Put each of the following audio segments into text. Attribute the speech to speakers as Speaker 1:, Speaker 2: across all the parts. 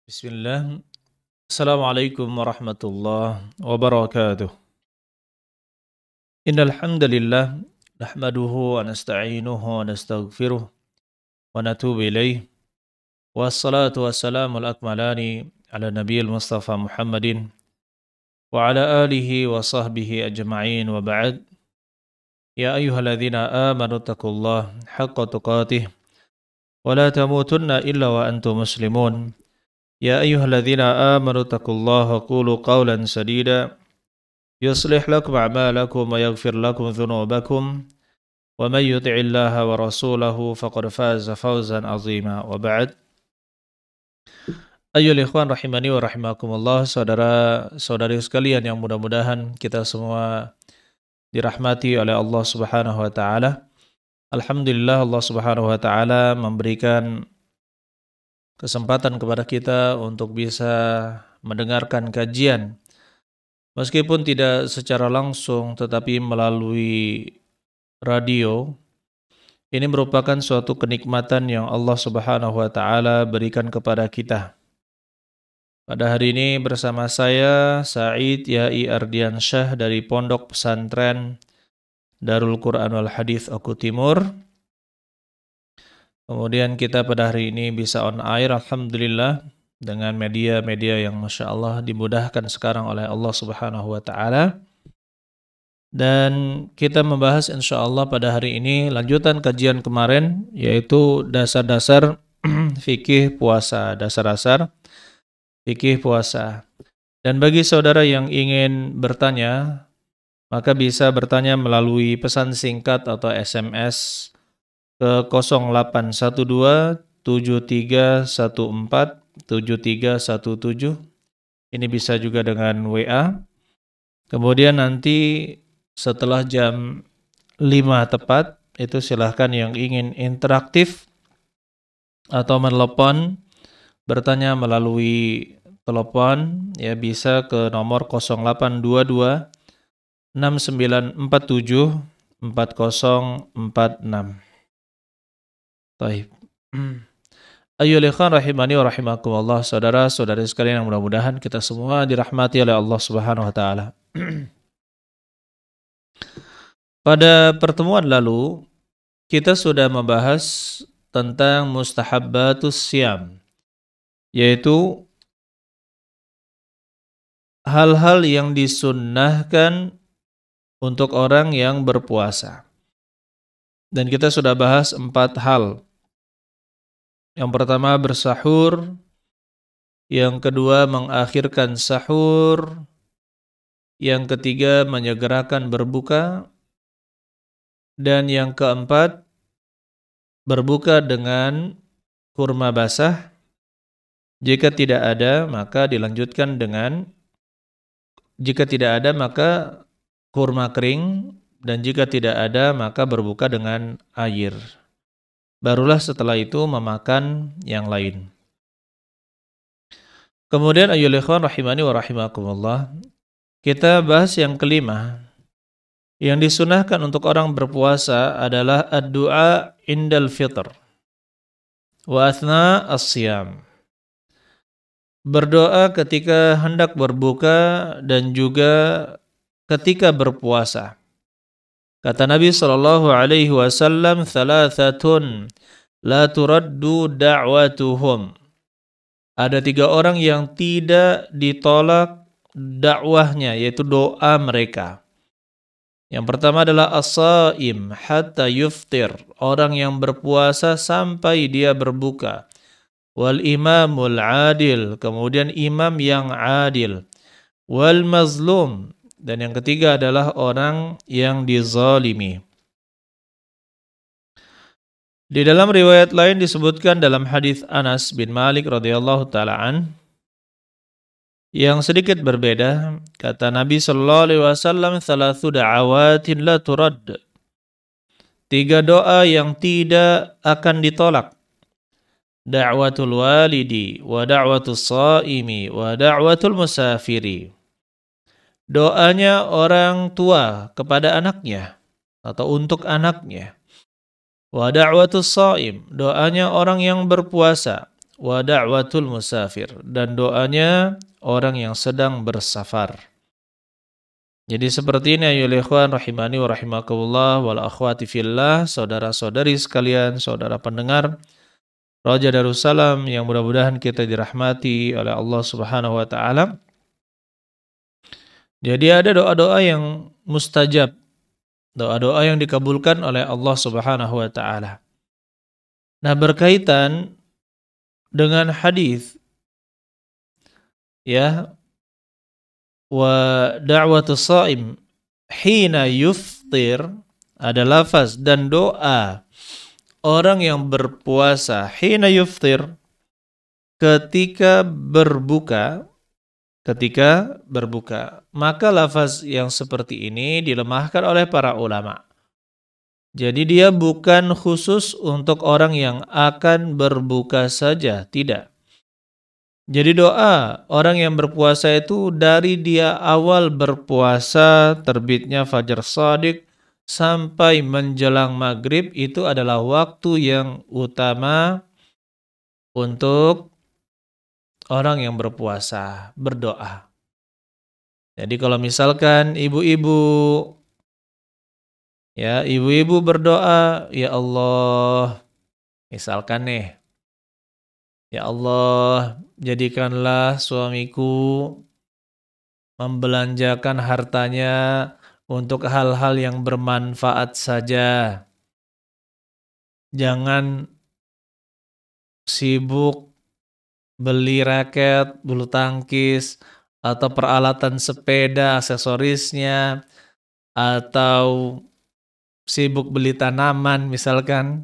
Speaker 1: Bismillah. Assalamualaikum warahmatullahi wabarakatuh. Innal hamdalillah nahmaduhu wa nasta'inuhu wa nastaghfiruh wa natubu ilaih. Wassalatu wassalamu al-akmalani ala nabiyil Mustafa Muhammadin wa ala alihi wa sahbihi ajma'in wa ba'd. Ya ayyuhalladzina amanu taqullaha haqqa tuqatih wa la tamutunna illa wa antum muslimun. Ya ayyuhalladzina amanu taqullaha qulu qawlan sadida يصلح لكم أعمالكم ويغفر لكم ذنوبكم ومن يطع الله ورسوله فقد فاز فوزا عظيما وبعد Ayyuhal ikhwan rahimani wa rahimakumullah, saudara-saudari sekalian yang mudah-mudahan kita semua dirahmati oleh Allah Subhanahu wa taala. Alhamdulillah Allah Subhanahu wa taala memberikan kesempatan kepada kita untuk bisa mendengarkan kajian meskipun tidak secara langsung tetapi melalui radio. Ini merupakan suatu kenikmatan yang Allah Subhanahu wa taala berikan kepada kita. Pada hari ini bersama saya Said Yai Ardiansyah dari Pondok Pesantren Darul Quran wal Hadits Oku Timur. Kemudian kita pada hari ini bisa on air alhamdulillah dengan media-media yang Masya Allah dimudahkan sekarang oleh Allah Subhanahu wa ta'ala. Dan kita membahas insya Allah pada hari ini lanjutan kajian kemarin, yaitu dasar-dasar fikih puasa, dasar-dasar fikih puasa. Dan bagi saudara yang ingin bertanya, maka bisa bertanya melalui pesan singkat atau SMS ke 0812 7314 7317. Ini bisa juga dengan WA. Kemudian nanti setelah jam 5 tepat, itu silahkan yang ingin interaktif atau menelepon, bertanya melalui telepon, ya bisa ke nomor 0822 6947 4046. Baik. Ayyuhal ikhwan rahimani wa rahimakumullah, saudara-saudari sekalian yang mudah-mudahan kita semua dirahmati oleh Allah Subhanahu wa taala. Pada pertemuan lalu kita sudah membahas tentang mustahabbatus syam, yaitu hal-hal yang disunnahkan untuk orang yang berpuasa. Dan kita sudah bahas 4 hal. Yang pertama bersahur, yang kedua mengakhirkan sahur, yang ketiga menyegerakan berbuka, dan yang keempat berbuka dengan kurma basah. Jika tidak ada maka dilanjutkan dengan, jika tidak ada maka kurma kering, dan jika tidak ada maka berbuka dengan air. Barulah setelah itu memakan yang lain. Kemudian ayyuhal ikhwan rahimani wa rahimakumullah, kita bahas yang kelima. Yang disunahkan untuk orang berpuasa adalah ad-du'a indal fitr wa athna as-siyam. Berdoa ketika hendak berbuka dan juga ketika berpuasa. Kata Nabi SAW, thalathatun la turaddu da'watuhum. Ada 3 orang yang tidak ditolak dakwahnya, yaitu doa mereka. Yang pertama adalah as-saim hatta yuftir, orang yang berpuasa sampai dia berbuka. Wal imamul adil, kemudian imam yang adil. Wal mazlum, dan yang ketiga adalah orang yang dizalimi. Di dalam riwayat lain disebutkan dalam hadis Anas bin Malik radhiyallahu taala an yang sedikit berbeda. Kata Nabi sallallahu alaihi wasallam, "Thalathu da'awatin la turad." 3 doa yang tidak akan ditolak. Da'watul walidi wa da'watus shaimi wa da'watul musafiri. Doanya orang tua kepada anaknya atau untuk anaknya. Wa da'watus shaim, doanya orang yang berpuasa. wa da'watul musafir, dan doanya orang yang sedang bersafar. Jadi seperti ini ayyuhal ikhwan rahimani wa rahimakumullah wal akhwati fillah, saudara-saudari sekalian, saudara pendengar Raja Darussalam yang mudah-mudahan kita dirahmati oleh Allah Subhanahu wa taala. Jadi ada doa-doa yang mustajab, doa-doa yang dikabulkan oleh Allah Subhanahu wa taala. Nah, berkaitan dengan hadis ya, wa da'watus shaim hina yuftir, ada lafaz dan doa orang yang berpuasa hina yuftir, ketika berbuka. Maka lafaz yang seperti ini dilemahkan oleh para ulama. Jadi dia bukan khusus untuk orang yang akan berbuka saja, tidak. Jadi doa orang yang berpuasa itu dari dia awal berpuasa, terbitnya fajar shadiq, sampai menjelang maghrib, itu adalah waktu yang utama untuk orang yang berpuasa, berdoa. Jadi kalau misalkan ibu-ibu berdoa, ya Allah, misalkan nih, ya Allah, jadikanlah suamiku membelanjakan hartanya untuk hal-hal yang bermanfaat saja. Jangan sibuk beli raket, bulu tangkis, atau peralatan sepeda, aksesorisnya, atau sibuk beli tanaman misalkan,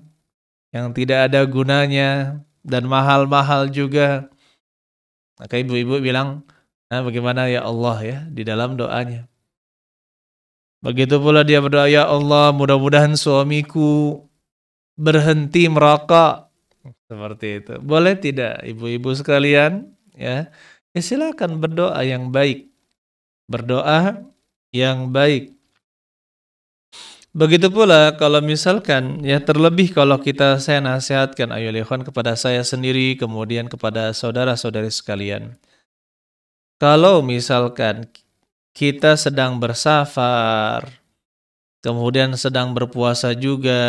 Speaker 1: yang tidak ada gunanya, dan mahal-mahal juga. Maka ibu-ibu bilang, nah bagaimana ya Allah ya, di dalam doanya. Begitu pula dia berdoa, ya Allah mudah-mudahan suamiku berhenti merokok. Seperti itu. Boleh tidak ibu-ibu sekalian? Ya, silakan berdoa yang baik. Berdoa yang baik. Begitu pula kalau misalkan, ya terlebih kalau saya nasihatkan ayo ikhwan kepada saya sendiri, kemudian kepada saudara-saudari sekalian. Kalau misalkan kita sedang bersafar, kemudian sedang berpuasa juga,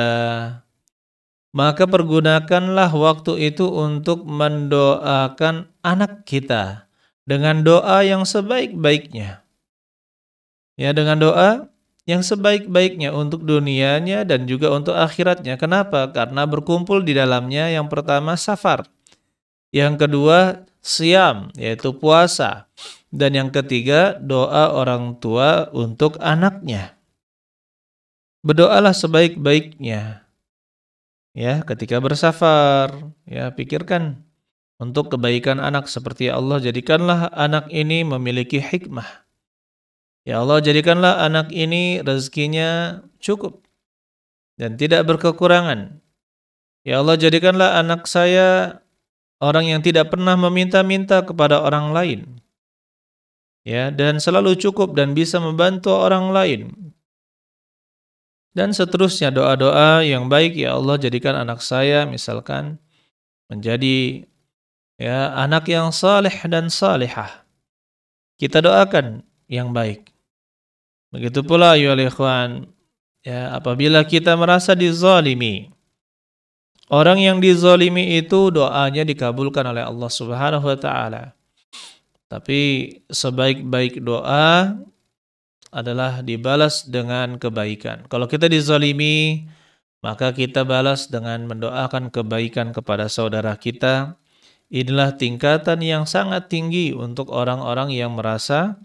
Speaker 1: maka pergunakanlah waktu itu untuk mendoakan anak kita dengan doa yang sebaik-baiknya. Ya, dengan doa yang sebaik-baiknya untuk dunianya dan juga untuk akhiratnya. Kenapa? Karena berkumpul di dalamnya yang pertama safar, yang kedua siam, yaitu puasa, dan yang ketiga doa orang tua untuk anaknya. Berdoalah sebaik-baiknya. Ya, ketika bersafar, ya pikirkan untuk kebaikan anak, seperti Allah jadikanlah anak ini memiliki hikmah. Ya Allah jadikanlah anak ini rezekinya cukup dan tidak berkekurangan. Ya Allah jadikanlah anak saya orang yang tidak pernah meminta-minta kepada orang lain. Ya, dan selalu cukup dan bisa membantu orang lain. Dan seterusnya doa-doa yang baik, ya Allah jadikan anak saya misalkan menjadi ya anak yang saleh dan salihah. Kita doakan yang baik. Begitu pula ya ikhwan, ya apabila kita merasa dizalimi, orang yang dizalimi itu doanya dikabulkan oleh Allah Subhanahu wa taala. Tapi sebaik-baik doa adalah dibalas dengan kebaikan. Kalau kita dizalimi, maka kita balas dengan mendoakan kebaikan kepada saudara kita. Inilah tingkatan yang sangat tinggi untuk orang-orang yang merasa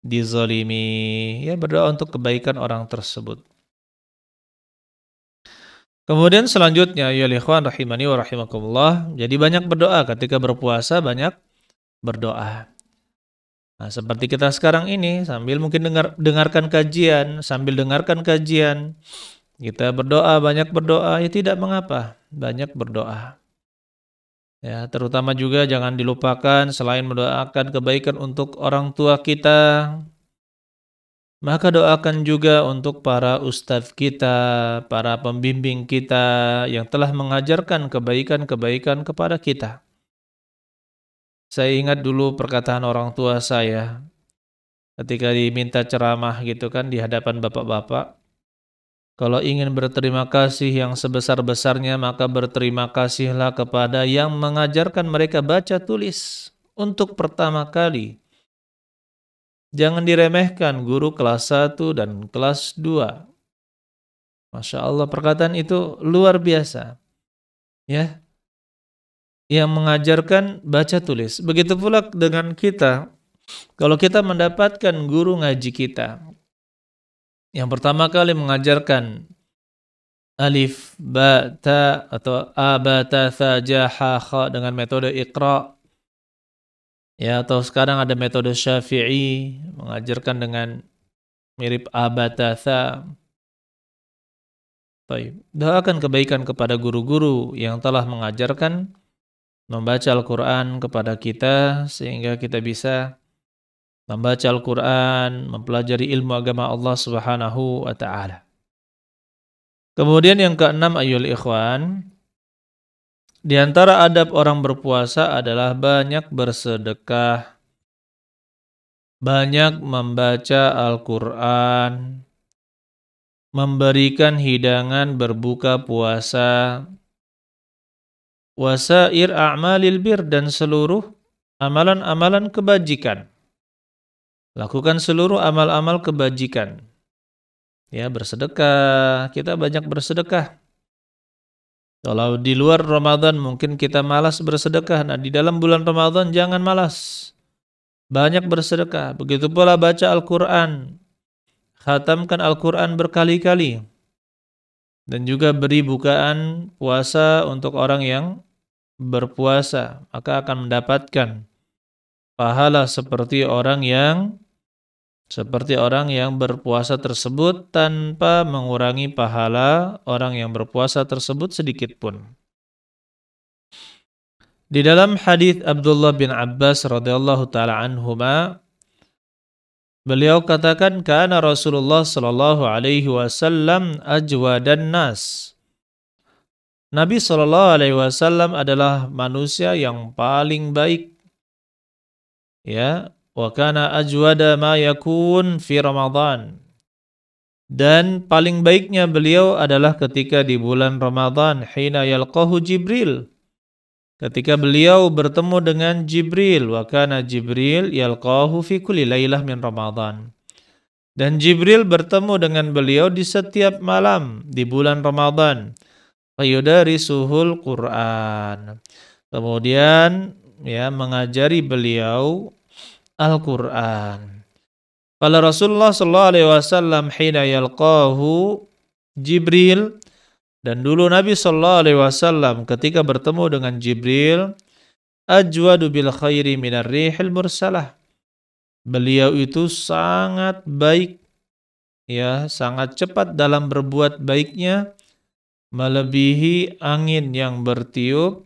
Speaker 1: dizalimi. Ya, berdoa untuk kebaikan orang tersebut. Kemudian selanjutnya, ya ikhwan rahimani wa rahimakumullah. Jadi banyak berdoa ketika berpuasa, banyak berdoa. Nah, seperti kita sekarang ini, sambil mungkin dengarkan kajian, kita berdoa, banyak berdoa, ya tidak mengapa, banyak berdoa. Ya, terutama juga jangan dilupakan selain mendoakan kebaikan untuk orang tua kita, maka doakan juga untuk para ustadz kita, para pembimbing kita yang telah mengajarkan kebaikan-kebaikan kepada kita. Saya ingat dulu perkataan orang tua saya ketika diminta ceramah gitu kan di hadapan bapak-bapak. Kalau ingin berterima kasih yang sebesar-besarnya, maka berterima kasihlah kepada yang mengajarkan mereka baca tulis untuk pertama kali. Jangan diremehkan guru kelas 1 dan kelas 2. Masya Allah, perkataan itu luar biasa. Ya, yang mengajarkan baca tulis. Begitu pula dengan kita. Kalau kita mendapatkan guru ngaji kita, yang pertama kali mengajarkan alif, ba, ta atau a, ba, ta, tha, ja, ha, kha dengan metode Iqra. Ya, atau sekarang ada metode Syafi'i mengajarkan dengan mirip a, ba, ta, tha. Baik. Doakan kebaikan kepada guru-guru yang telah mengajarkan membaca Al-Quran kepada kita sehingga kita bisa membaca Al-Quran, mempelajari ilmu agama Allah Subhanahu wa ta'ala. Kemudian yang keenam, ayyul ikhwan, di antara adab orang berpuasa adalah banyak bersedekah, banyak membaca Al-Quran, memberikan hidangan berbuka puasa, wasair a'malil bir, dan seluruh amalan-amalan kebajikan. Lakukan seluruh amal-amal kebajikan. Ya, bersedekah, kita banyak bersedekah. Kalau di luar Ramadan mungkin kita malas bersedekah. Nah, di dalam bulan Ramadan jangan malas. Banyak bersedekah. Begitu pula baca Al-Quran. Khatamkan Al-Quran berkali-kali. Dan juga beri bukaan puasa untuk orang yang berpuasa. Maka akan mendapatkan pahala seperti orang yang berpuasa tersebut tanpa mengurangi pahala orang yang berpuasa tersebut sedikit pun. Di dalam hadis Abdullah bin Abbas radhiyallahu taala anhuma, beliau katakan, kana Rasulullah sallallahu alaihi wasallam ajwadan nas. Nabi sallallahu alaihi wasallam adalah manusia yang paling baik. Ya, wa kana ajwada ma yakun fi Ramadan. Dan paling baiknya beliau adalah ketika di bulan Ramadan, hina yalqahu Jibril. Ketika beliau bertemu dengan Jibril, wa kana Jibril yalqahu fi kulli lailah min Ramadan. Dan Jibril bertemu dengan beliau di setiap malam di bulan Ramadan. Fayudarisuhul Quran. Kemudian ya mengajari beliau Al-Quran. Qala Rasulullah sallallahu alaihi wasallam hina yalqahu Jibril, dan dulu Nabi sallallahu alaihi wasallam ketika bertemu dengan Jibril, ajwadu bil khairi minar rihil mursalah. Beliau itu sangat baik, ya, sangat cepat dalam berbuat baiknya, melebihi angin yang bertiup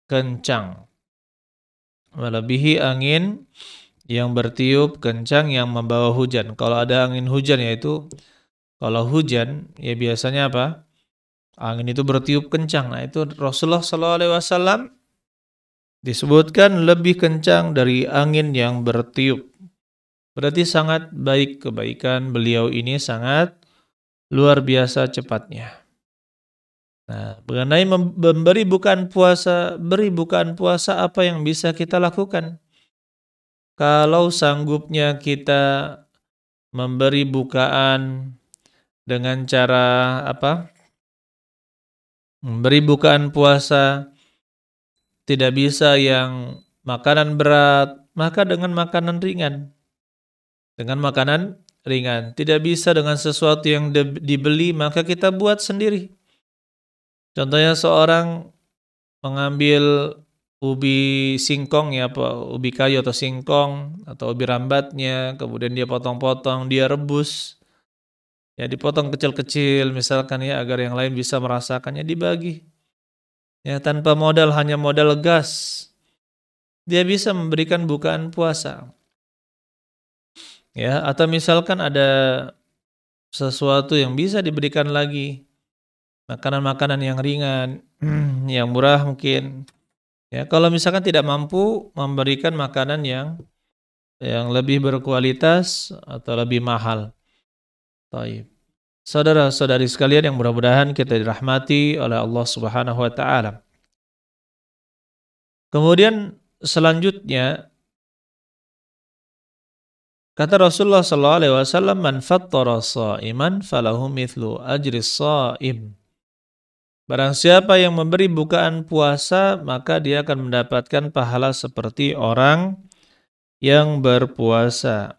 Speaker 1: kencang. Melebihi angin yang bertiup kencang yang membawa hujan. Kalau ada angin hujan, yaitu kalau hujan ya biasanya apa? Angin itu bertiup kencang. Nah, itu Rasulullah SAW disebutkan lebih kencang dari angin yang bertiup. Berarti sangat baik kebaikan beliau ini, sangat luar biasa cepatnya. Nah, mengenai memberi bukaan puasa, beri bukaan puasa apa yang bisa kita lakukan? Kalau sanggupnya kita memberi bukaan dengan cara apa? Memberi bukaan puasa tidak bisa yang makanan berat, maka dengan makanan ringan. Dengan makanan ringan. Tidak bisa dengan sesuatu yang dibeli, maka kita buat sendiri. Contohnya seorang mengambil ubi singkong, ya, ubi kayu atau singkong atau ubi rambatnya, kemudian dia potong-potong, dia rebus, ya, dipotong kecil-kecil misalkan, ya, agar yang lain bisa merasakannya, dibagi, ya, tanpa modal, hanya modal gas, dia bisa memberikan bukaan puasa, ya. Atau misalkan ada sesuatu yang bisa diberikan lagi, makanan-makanan yang ringan, yang murah mungkin. Ya, kalau misalkan tidak mampu memberikan makanan yang lebih berkualitas atau lebih mahal. Baik. Saudara-saudari sekalian yang mudah-mudahan kita dirahmati oleh Allah Subhanahu wa taala. Kemudian selanjutnya kata Rasulullah sallallahu alaihi wasallam, "Man fattara sha'iman falahu mithlu ajri shaim." Barang siapa yang memberi bukaan puasa, maka dia akan mendapatkan pahala seperti orang yang berpuasa.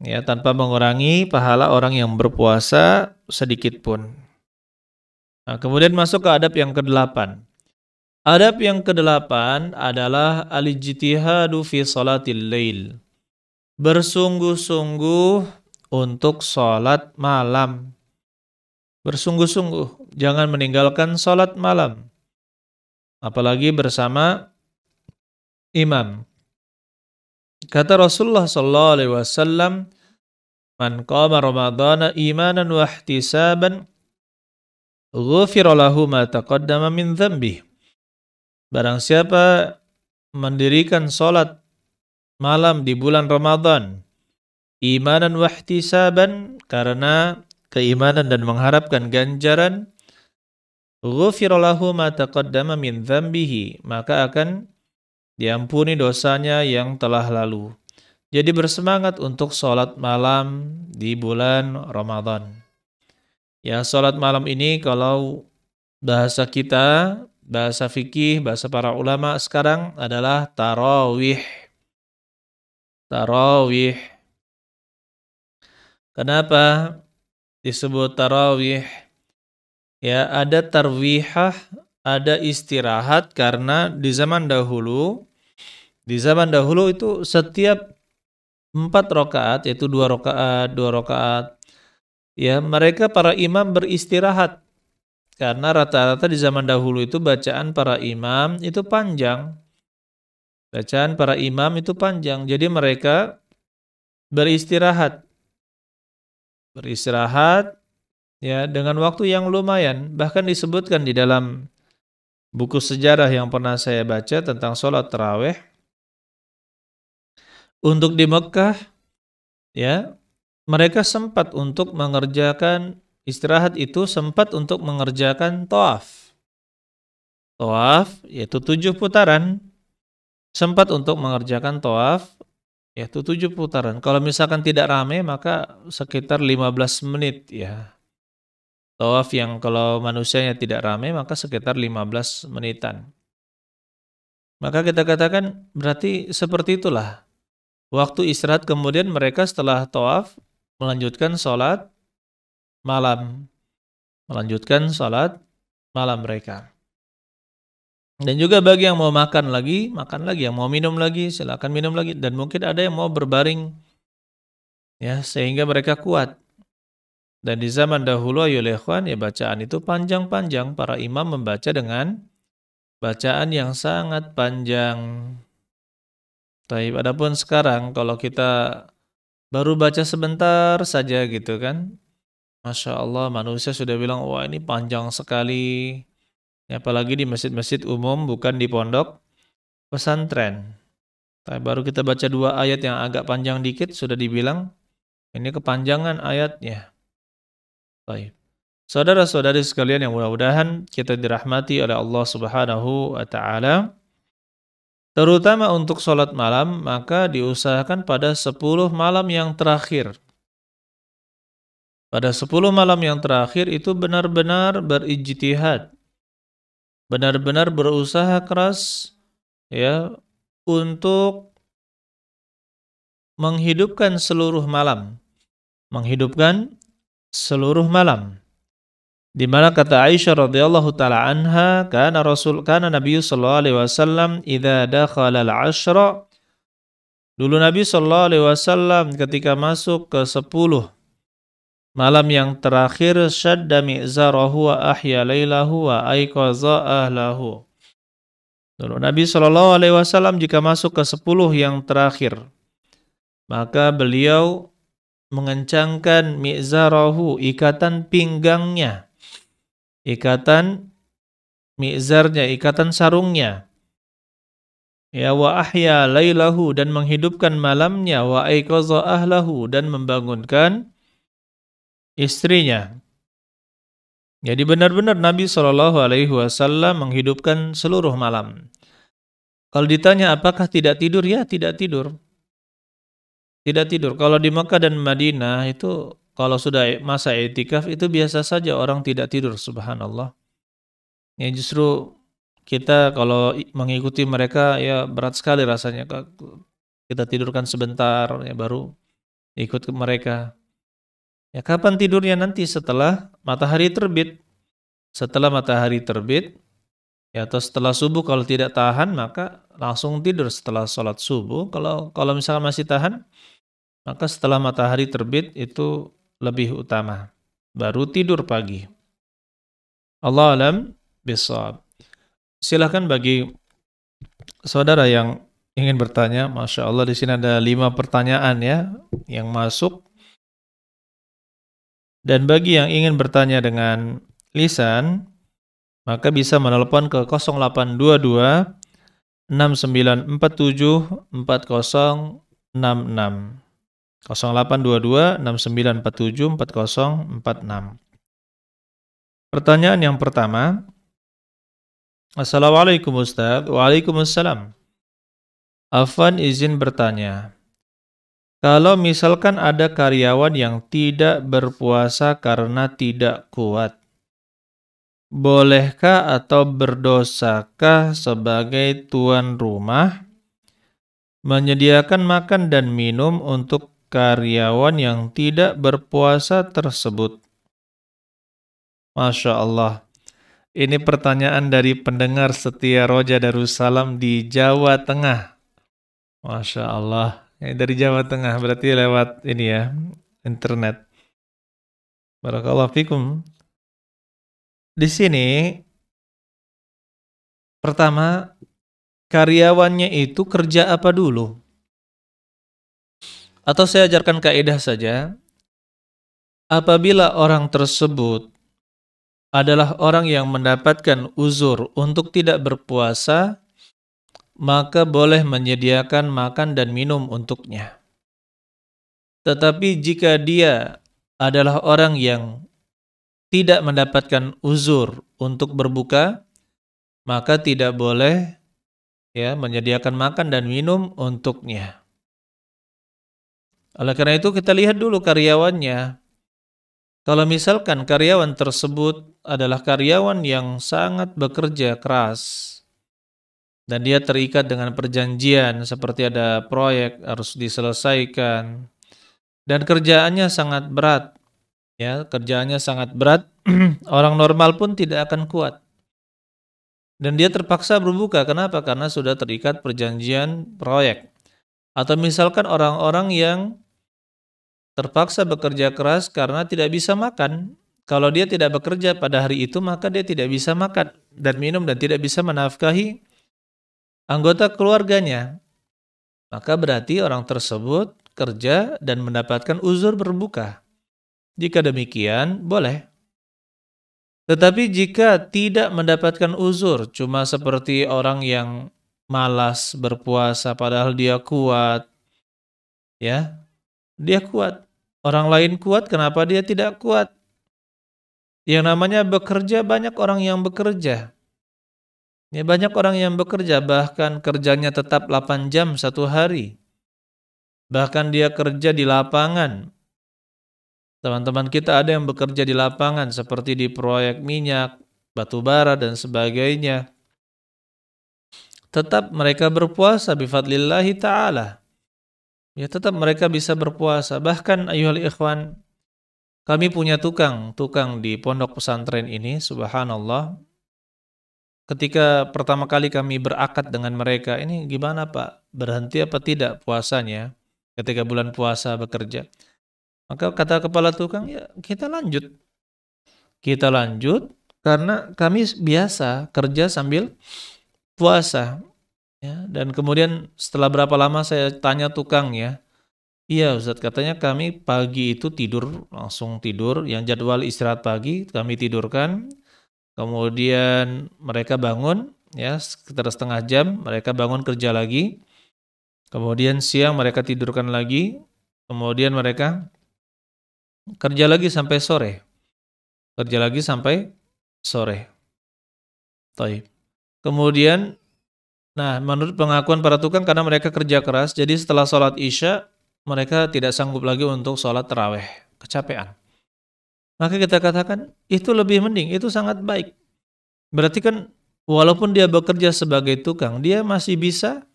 Speaker 1: Ya, tanpa mengurangi pahala orang yang berpuasa sedikit pun. Nah, kemudian masuk ke adab yang ke-8. Adab yang ke-8 adalah al-ijtihadu fi salatil lail. Bersungguh-sungguh untuk salat malam. Bersungguh-sungguh, jangan meninggalkan salat malam. Apalagi bersama imam. Kata Rasulullah sallallahu alaihi wasallam, "Man qama Ramadhana imanan wa ihtisaban, ghufira lahu ma taqaddama min dzambihi." Barang siapa mendirikan salat malam di bulan Ramadan, imanan wa ihtisaban, karena keimanan dan mengharapkan ganjaran, ghufira lahu ma taqaddama min dzambihi, maka akan diampuni dosanya yang telah lalu. Jadi bersemangat untuk sholat malam di bulan Ramadan. Ya, sholat malam ini kalau bahasa kita, bahasa fikih, bahasa para ulama sekarang adalah tarawih. Tarawih. Kenapa disebut tarawih? Ya, ada tarwihah, ada istirahat, karena di zaman dahulu itu setiap 4 rakaat, yaitu 2 rakaat, ya, mereka para imam beristirahat. Karena rata-rata di zaman dahulu itu bacaan para imam itu panjang. Bacaan para imam itu panjang, jadi mereka beristirahat. Beristirahat ya dengan waktu yang lumayan. Bahkan disebutkan di dalam buku sejarah yang pernah saya baca tentang sholat tarawih. Untuk di Mekah, ya, mereka sempat untuk mengerjakan istirahat itu, sempat untuk mengerjakan tawaf. Tawaf yaitu 7 putaran. Sempat untuk mengerjakan tawaf yaitu 7 putaran. Kalau misalkan tidak ramai maka sekitar 15 menit ya. Tawaf yang kalau manusianya tidak ramai maka sekitar 15 menitan. Maka kita katakan berarti seperti itulah. Waktu istirahat, kemudian mereka setelah tawaf melanjutkan sholat malam. Melanjutkan sholat malam mereka. Dan juga bagi yang mau makan lagi, yang mau minum lagi, silakan minum lagi. Dan mungkin ada yang mau berbaring, ya, sehingga mereka kuat. Dan di zaman dahulu, ayolah ikhwan, ya, bacaan itu panjang-panjang. Para imam membaca dengan bacaan yang sangat panjang. Taib. Adapun sekarang kalau kita baru baca sebentar saja gitu kan, Masya Allah, manusia sudah bilang, wah ini panjang sekali. Apalagi di masjid-masjid umum, bukan di pondok pesantren. Tapi baru kita baca 2 ayat yang agak panjang dikit, sudah dibilang, ini kepanjangan ayatnya. Baik. Saudara-saudari sekalian yang mudah-mudahan kita dirahmati oleh Allah Subhanahu wa Ta'ala, terutama untuk sholat malam, maka diusahakan pada 10 malam yang terakhir. Pada 10 malam yang terakhir itu benar-benar berijtihad. Benar-benar berusaha keras ya untuk menghidupkan seluruh malam. Menghidupkan seluruh malam. Di mana kata Aisyah radhiyallahu taala anha, kana Nabi sallallahu alaihi wasallam idza dakhala al-'ashra. Dulu Nabi sallallahu alaihi wasallam ketika masuk ke 10 malam yang terakhir, syadda mi'zarahu wa ahya lailahu wa aiqaza ahlahu. Dulu Nabi sallallahu alaihi wasallam jika masuk ke 10 yang terakhir, maka beliau mengencangkan mi'zarahu, ikatan pinggangnya. Ikatan mi'zarnya, ikatan sarungnya. Ya, wa ahya lailahu, dan menghidupkan malamnya, wa aiqadha ahlahu, dan membangunkan istrinya. Jadi benar-benar Nabi Shallallahu alaihi wasallam menghidupkan seluruh malam. Kalau ditanya apakah tidak tidur, ya tidak tidur. Tidak tidur. Kalau di Mekah dan Madinah itu kalau sudah masa i'tikaf itu biasa saja orang tidak tidur, subhanallah. Ya justru kita kalau mengikuti mereka ya berat sekali rasanya. Kita tidurkan sebentar ya baru ikut ke mereka. Ya kapan tidurnya? Nanti setelah matahari terbit. Setelah matahari terbit ya atau setelah subuh, kalau tidak tahan maka langsung tidur setelah sholat subuh. Kalau misalkan masih tahan, maka setelah matahari terbit itu lebih utama. Baru tidur pagi. Allah alam bisawab. Silakan bagi saudara yang ingin bertanya. Masya Allah, di sini ada 5 pertanyaan ya yang masuk. Dan bagi yang ingin bertanya dengan lisan, maka bisa menelpon ke 0822 6947 4066. 0822 6947 4046. Pertanyaan yang pertama. Assalamualaikum Ustaz. Waalaikumsalam. Afwan, izin bertanya. Kalau misalkan ada karyawan yang tidak berpuasa karena tidak kuat, bolehkah atau berdosakah sebagai tuan rumah menyediakan makan dan minum untuk karyawan yang tidak berpuasa tersebut? Masya Allah. Ini pertanyaan dari pendengar setia Roja Darussalam di Jawa Tengah. Masya Allah. Dari Jawa Tengah, berarti lewat ini ya, internet. Barakallahu fikum. Di sini, pertama, karyawannya itu kerja apa dulu? Atau saya ajarkan kaidah saja. Apabila orang tersebut adalah orang yang mendapatkan uzur untuk tidak berpuasa, maka boleh menyediakan makan dan minum untuknya. Tetapi jika dia adalah orang yang tidak mendapatkan uzur untuk berbuka, maka tidak boleh ya menyediakan makan dan minum untuknya. Oleh karena itu kita lihat dulu karyawannya. Kalau misalkan karyawan tersebut adalah karyawan yang sangat bekerja keras, dan dia terikat dengan perjanjian seperti ada proyek harus diselesaikan dan kerjaannya sangat berat, ya kerjaannya sangat berat, orang normal pun tidak akan kuat dan dia terpaksa berbuka. Kenapa? Karena sudah terikat perjanjian proyek. Atau misalkan orang-orang yang terpaksa bekerja keras karena tidak bisa makan. Kalau dia tidak bekerja pada hari itu, maka dia tidak bisa makan dan minum dan tidak bisa menafkahi anggota keluarganya. Maka berarti orang tersebut kerja dan mendapatkan uzur berbuka. Jika demikian, boleh. Tetapi jika tidak mendapatkan uzur, cuma seperti orang yang malas berpuasa padahal dia kuat, ya, dia kuat. Orang lain kuat, kenapa dia tidak kuat? Yang namanya bekerja, banyak orang yang bekerja. Ya, banyak orang yang bekerja, bahkan kerjanya tetap 8 jam satu hari. Bahkan dia kerja di lapangan. Teman-teman kita ada yang bekerja di lapangan seperti di proyek minyak, batu bara dan sebagainya. Tetap mereka berpuasa bifadlillahi ta'ala. Ya tetap mereka bisa berpuasa. Bahkan ayuhal ikhwan, kami punya tukang di pondok pesantren ini, subhanallah. Ketika pertama kali kami berakad dengan mereka, ini gimana Pak? Berhenti apa tidak puasanya ketika bulan puasa bekerja? Maka kata kepala tukang, ya kita lanjut. Kita lanjut karena kami biasa kerja sambil puasa. Ya, dan kemudian setelah berapa lama saya tanya tukang ya, iya Ustaz, katanya kami pagi itu tidur, langsung tidur, yang jadwal istirahat pagi kami tidurkan. Kemudian mereka bangun, ya sekitar setengah jam, mereka bangun kerja lagi, kemudian siang mereka tidurkan lagi, kemudian mereka kerja lagi sampai sore, kerja lagi sampai sore. Taib. Kemudian, nah menurut pengakuan para tukang karena mereka kerja keras, jadi setelah sholat isya mereka tidak sanggup lagi untuk sholat taraweh, kecapean. Maka kita katakan itu lebih mending, itu sangat baik. Berarti kan walaupun dia bekerja sebagai tukang, dia masih bisa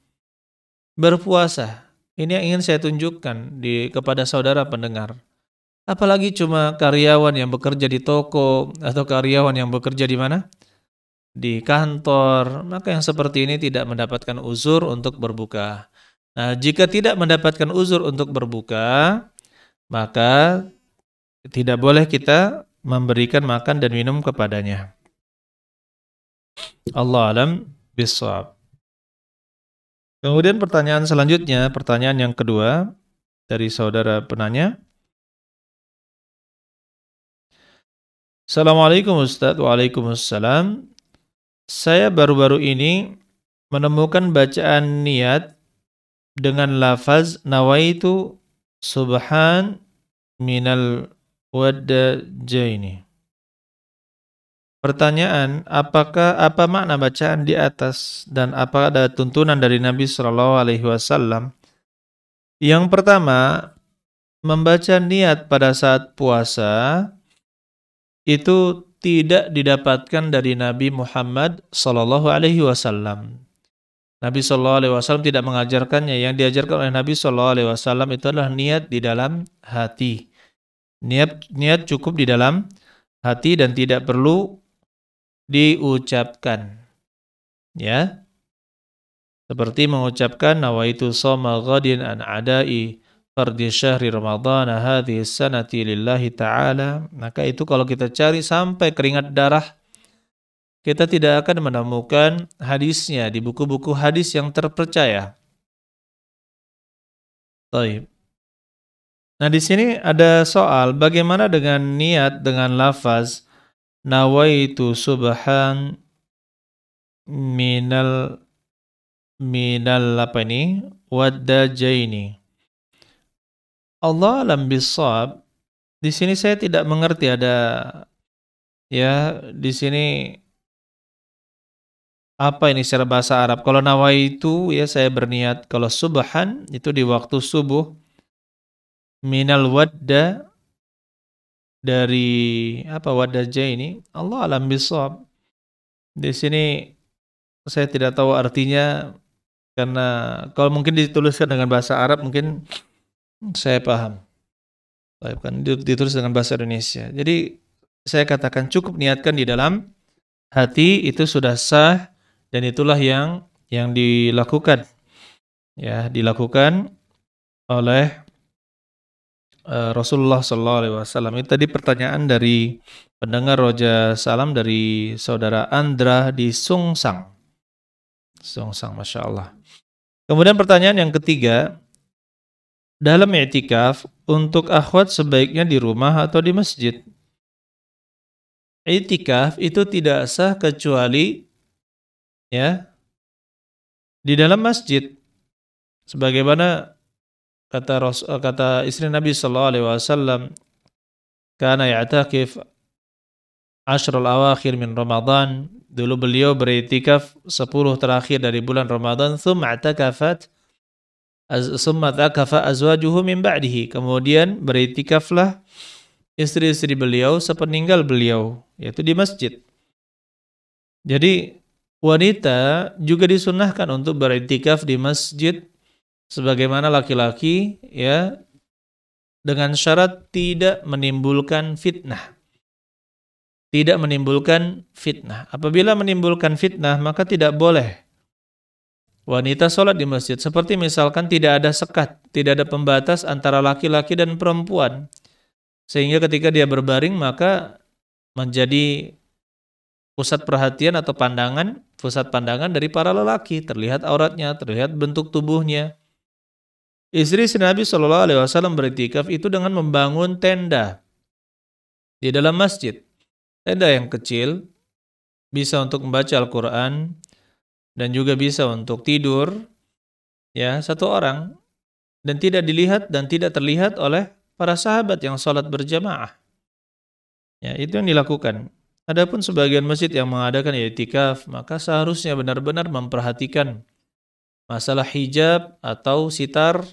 Speaker 1: berpuasa. Ini yang ingin saya tunjukkan kepada saudara pendengar. Apalagi cuma karyawan yang bekerja di toko atau karyawan yang bekerja di mana? Di kantor. Maka yang seperti ini tidak mendapatkan uzur untuk berbuka. Nah, jika tidak mendapatkan uzur untuk berbuka, maka tidak boleh kita memberikan makan dan minum kepadanya. Allah alam bisawab. Kemudian pertanyaan selanjutnya, pertanyaan yang kedua dari saudara penanya. Assalamualaikum Ustaz. Waalaikumsalam. Saya baru-baru ini menemukan bacaan niat dengan lafaz nawaitu subhan minal wadajaini. Pertanyaan, apa makna bacaan di atas dan apa ada tuntunan dari Nabi Shallallahu Alaihi Wasallam? Yang pertama, membaca niat pada saat puasa itu tidak didapatkan dari Nabi Muhammad Shallallahu Alaihi Wasallam. Nabi Shallallahu Alaihi Wasallam tidak mengajarkannya. Yang diajarkan oleh Nabi Shallallahu Alaihi Wasallam itu adalah niat di dalam hati. Niat cukup di dalam hati dan tidak perlu diucapkan, ya, seperti mengucapkan nawaitu shoma ghadin an adai fardhi syahri ramadhana hadhihi sanati lillahi ta'ala. Maka itu kalau kita cari sampai keringat darah, kita tidak akan menemukan hadisnya di buku-buku hadis yang terpercaya. Baik. Nah, di sini ada soal bagaimana dengan niat dengan lafaz nawaitu subhan minal apa ini? Wadajaini. Allah alam bisawab. Di sini saya tidak mengerti ada, ya, di sini apa ini secara bahasa Arab. Kalau nawaitu, ya saya berniat. Kalau subhan itu di waktu subuh. Minal wadda, dari apa wadajaini. Allah alam bisawab. Di sini saya tidak tahu artinya, karena kalau mungkin dituliskan dengan bahasa Arab mungkin saya paham. Kan ditulis dengan bahasa Indonesia. Jadi saya katakan cukup niatkan di dalam hati, itu sudah sah dan itulah yang dilakukan. Ya, dilakukan oleh Rasulullah sallallahu alaihi wasallam. Itu tadi pertanyaan dari pendengar Roja Salam dari saudara Andra di Sungsang. Sungsang, Masya Allah. Kemudian pertanyaan yang ketiga, dalam i'tikaf untuk akhwat sebaiknya di rumah atau di masjid? I'tikaf itu tidak sah kecuali, ya, di dalam masjid. Sebagaimana kata istri Nabi sallallahu alaihi wasallam, kana ya'takif ashrul awakhir min Ramadan. Dulu beliau beriktikaf 10 terakhir dari bulan Ramadan. Thumma i'takafat azwajuhu min ba'dihi. Kemudian beriktikaflah istri-istri beliau sepeninggal beliau, yaitu di masjid. Jadi wanita juga disunahkan untuk beriktikaf di masjid sebagaimana laki-laki, ya, dengan syarat tidak menimbulkan fitnah. Tidak menimbulkan fitnah. Apabila menimbulkan fitnah, maka tidak boleh wanita sholat di masjid. Seperti misalkan tidak ada sekat, tidak ada pembatas antara laki-laki dan perempuan. Sehingga ketika dia berbaring, maka menjadi pusat perhatian atau pusat pandangan dari para lelaki. Terlihat auratnya, terlihat bentuk tubuhnya. Istri Nabi Shallallahu Alaihi Wasallam beriktikaf itu dengan membangun tenda di dalam masjid. Tenda yang kecil, bisa untuk membaca Al-Quran, dan juga bisa untuk tidur, ya, satu orang, dan tidak dilihat dan tidak terlihat oleh para sahabat yang sholat berjamaah. Ya, itu yang dilakukan. Adapun sebagian masjid yang mengadakan i'tikaf, maka seharusnya benar-benar memperhatikan masalah hijab atau sitar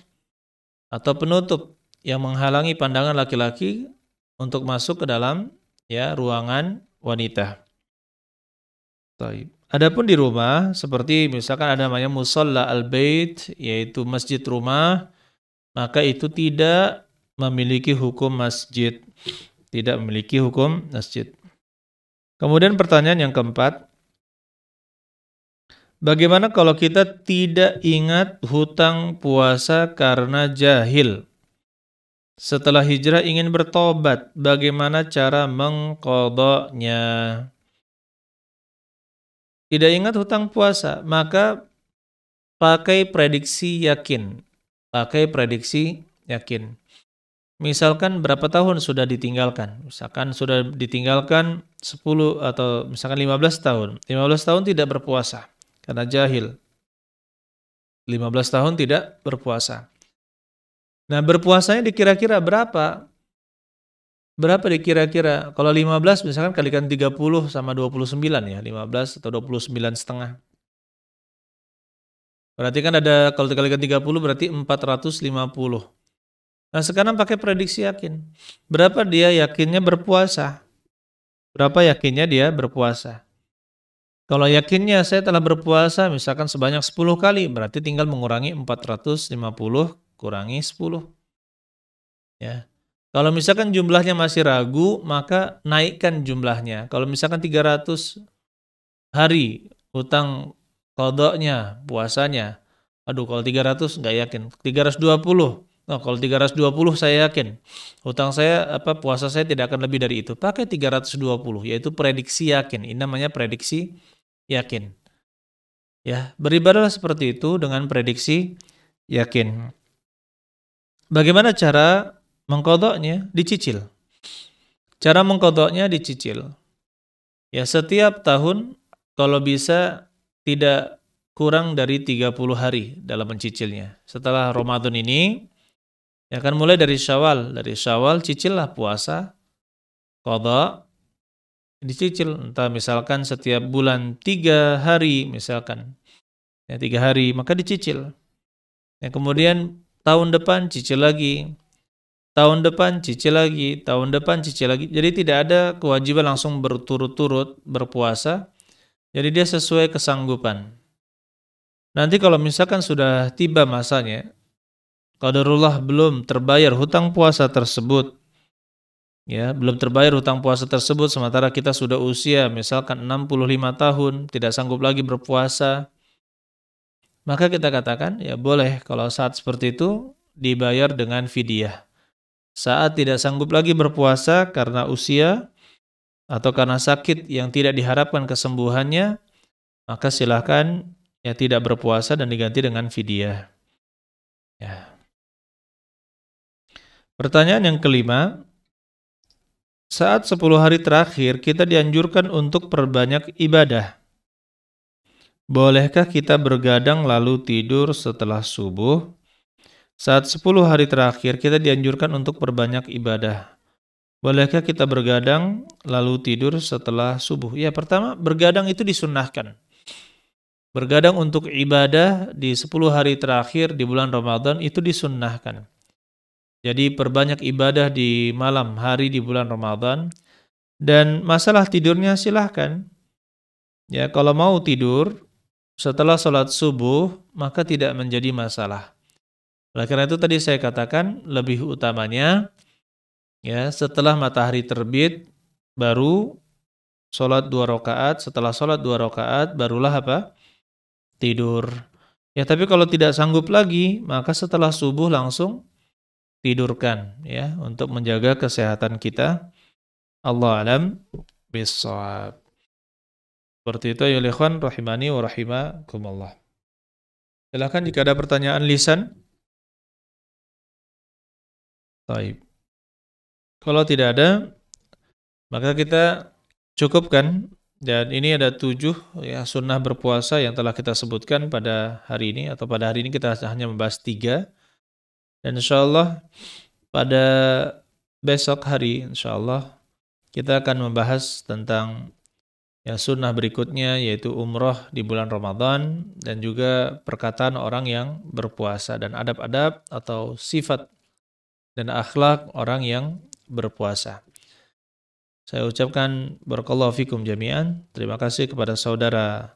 Speaker 1: atau penutup yang menghalangi pandangan laki-laki untuk masuk ke dalam, ya, ruangan wanita. Taib. Adapun di rumah, seperti misalkan ada namanya musalla al-bait, yaitu masjid rumah, maka itu tidak memiliki hukum masjid. Tidak memiliki hukum masjid. Kemudian pertanyaan yang keempat, bagaimana kalau kita tidak ingat hutang puasa karena jahil? Setelah hijrah ingin bertobat, bagaimana cara mengqadanya? Tidak ingat hutang puasa, maka pakai prediksi yakin. Pakai prediksi yakin. Misalkan berapa tahun sudah ditinggalkan? Misalkan sudah ditinggalkan 10 atau misalkan 15 tahun. 15 tahun tidak berpuasa karena jahil. 15 tahun tidak berpuasa. Nah, berpuasanya dikira-kira berapa? Berapa dikira-kira? Kalau 15 misalkan kalikan 30 sama 29 ya, 15 atau 29 setengah. Berarti kan ada, kalau dikalikan 30 berarti 450. Nah, sekarang pakai prediksi yakin. Berapa dia yakinnya berpuasa? Berapa yakinnya dia berpuasa? Kalau yakinnya saya telah berpuasa misalkan sebanyak 10 kali, berarti tinggal mengurangi 450 kurangi 10. Ya. Kalau misalkan jumlahnya masih ragu, maka naikkan jumlahnya. Kalau misalkan 300 hari hutang qadanya, puasanya, aduh kalau 300 nggak yakin. 320. Nah, kalau 320 saya yakin. Hutang saya puasa saya tidak akan lebih dari itu. Pakai 320 yaitu prediksi yakin. Ini namanya prediksi yakin. Ya, beribadahlah seperti itu dengan prediksi yakin. Bagaimana cara mengqadanya? Dicicil. Cara mengqadanya dicicil. Ya, setiap tahun kalau bisa tidak kurang dari 30 hari dalam mencicilnya. Setelah Ramadan ini, ya kan mulai dari Syawal. Dari Syawal cicillah puasa, qadha, dicicil. Entah misalkan setiap bulan 3 hari misalkan. Ya, 3 hari, maka dicicil. Ya, kemudian tahun depan cicil lagi. Tahun depan cicil lagi, tahun depan cicil lagi. Jadi tidak ada kewajiban langsung berturut-turut berpuasa. Jadi dia sesuai kesanggupan. Nanti kalau misalkan sudah tiba masanya, qadarullah belum terbayar hutang puasa tersebut, ya, belum terbayar hutang puasa tersebut sementara kita sudah usia misalkan 65 tahun, tidak sanggup lagi berpuasa, maka kita katakan, ya boleh kalau saat seperti itu dibayar dengan fidyah. Saat tidak sanggup lagi berpuasa karena usia atau karena sakit yang tidak diharapkan kesembuhannya, maka silahkan ya tidak berpuasa dan diganti dengan fidyah. Ya. Pertanyaan yang kelima, saat 10 hari terakhir kita dianjurkan untuk perbanyak ibadah. Bolehkah kita bergadang lalu tidur setelah subuh? Saat 10 hari terakhir kita dianjurkan untuk perbanyak ibadah. Bolehkah kita bergadang lalu tidur setelah subuh? Ya, pertama, bergadang itu disunnahkan. Bergadang untuk ibadah di 10 hari terakhir di bulan Ramadan itu disunnahkan. Jadi perbanyak ibadah di malam hari di bulan Ramadan. Dan masalah tidurnya silahkan. Ya, kalau mau tidur setelah sholat subuh, maka tidak menjadi masalah. Oleh karena itu tadi saya katakan lebih utamanya ya setelah matahari terbit baru sholat 2 rakaat, setelah sholat 2 rakaat barulah tidur. Ya, tapi kalau tidak sanggup lagi, maka setelah subuh langsung tidurkan ya untuk menjaga kesehatan kita. Allah alam bissawab. Seperti itu ya ikhwan rahimani wa rahimakumullah. Silakan jika ada pertanyaan lisan. Baik. Kalau tidak ada, maka kita cukupkan Dan ini ada 7 ya sunnah berpuasa yang telah kita sebutkan pada hari ini, atau pada hari ini kita hanya membahas 3. Dan insyaallah pada besok hari insyaallah kita akan membahas tentang ya sunnah berikutnya, yaitu umroh di bulan Ramadan, dan juga perkataan orang yang berpuasa dan adab-adab atau sifat dan akhlak orang yang berpuasa. Saya ucapkan barakallahu fikum jami'an. Terima kasih kepada saudara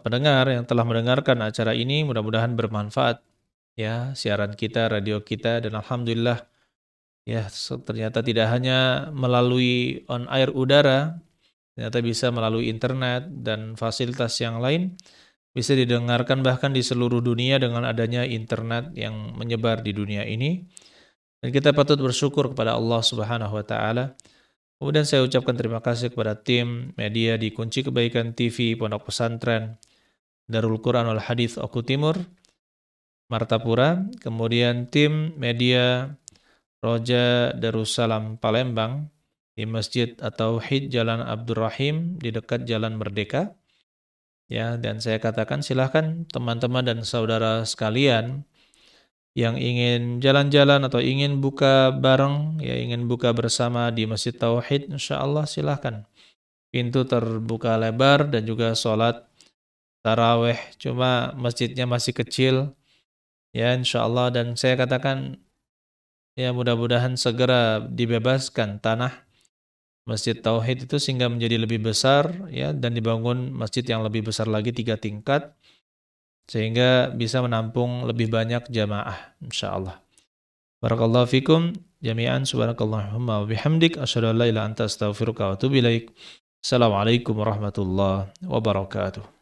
Speaker 1: pendengar yang telah mendengarkan acara ini. Mudah-mudahan bermanfaat ya siaran kita, radio kita, dan alhamdulillah ya ternyata tidak hanya melalui on air udara, ternyata bisa melalui internet dan fasilitas yang lain, bisa didengarkan bahkan di seluruh dunia dengan adanya internet yang menyebar di dunia ini. Dan kita patut bersyukur kepada Allah Subhanahu wa taala. Kemudian saya ucapkan terima kasih kepada tim media di Kunci Kebaikan TV Pondok Pesantren Darul Quran wal Hadits Oku Timur, Martapura, kemudian tim media Roja Darussalam Palembang di Masjid At-Tauhid Jalan Abdurrahim di dekat Jalan Merdeka. Ya, dan saya katakan silahkan teman-teman dan saudara sekalian yang ingin jalan-jalan atau ingin buka bareng, ya ingin buka bersama di Masjid Tauhid, insyaallah silahkan. Pintu terbuka lebar dan juga sholat taraweh. Cuma masjidnya masih kecil, ya insyaallah, dan saya katakan ya mudah-mudahan segera dibebaskan tanah Masjid Tauhid itu sehingga menjadi lebih besar, ya, dan dibangun masjid yang lebih besar lagi 3 tingkat sehingga bisa menampung lebih banyak jamaah insyaallah. Barakallahu fikum jami'an, subhanakallahumma wa bihamdik asyhadu an la ilaha illa anta astaghfiruka wa atubu ilaik. Assalamualaikum warahmatullahi wabarakatuh.